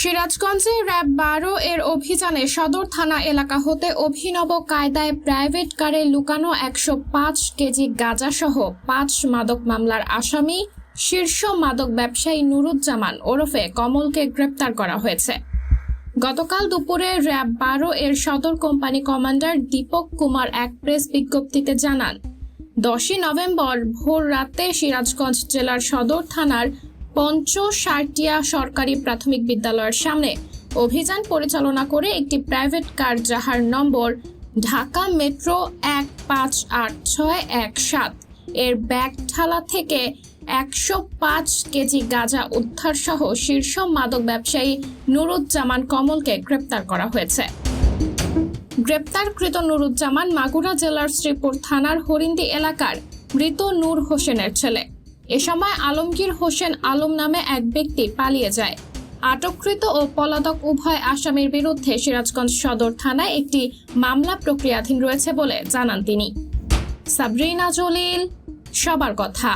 সিরাজগঞ্জে র্যাব 12 এর অভিযানে সদর থানা এলাকা হতে অভিনব কায়দায় প্রাইভেট কারে লুকানো 105 কেজি গাঁজাসহ 5 মাদক মামলার আসামি শীর্ষ মাদক ব্যবসায়ী নুরুজ্জামান ওরফে কমলকে গ্রেপ্তার করা হয়েছে। গতকাল দুপুরে র্যাব 12 এর সদর কোম্পানি কমান্ডার দীপক কুমার এক প্রেস বিজ্ঞপ্তিতে জানান, 10 নভেম্বর ভোর রাতে সিরাজগঞ্জ জেলার সদর থানার পঞ্চসারটিয়া সরকারি প্রাথমিক বিদ্যালয়ের সামনে অভিযান পরিচালনা করে একটি প্রাইভেট কার যাহার নম্বর ঢাকা মেট্রো 158617 এর ব্যাগঠালা থেকে 105 কেজি গাঁজা উদ্ধার সহ শীর্ষ মাদক ব্যবসায়ী নুরুজ্জামান কমলকে গ্রেপ্তার করা হয়েছে। গ্রেপ্তারকৃত নুরুজ্জামান মাগুরা জেলার শ্রীপুর থানার হরিন্দি এলাকার মৃত নূর হোসেনের ছেলে। এ সময় আলমগীর হোসেন আলম নামে এক ব্যক্তি পালিয়ে যায়। আটককৃত ও পলাতক উভয় আসামির বিরুদ্ধে সিরাজগঞ্জ সদর থানায় একটি মামলা প্রক্রিয়াধীন রয়েছে বলে জানান তিনি। সাবরিনা জলিল, সবার কথা।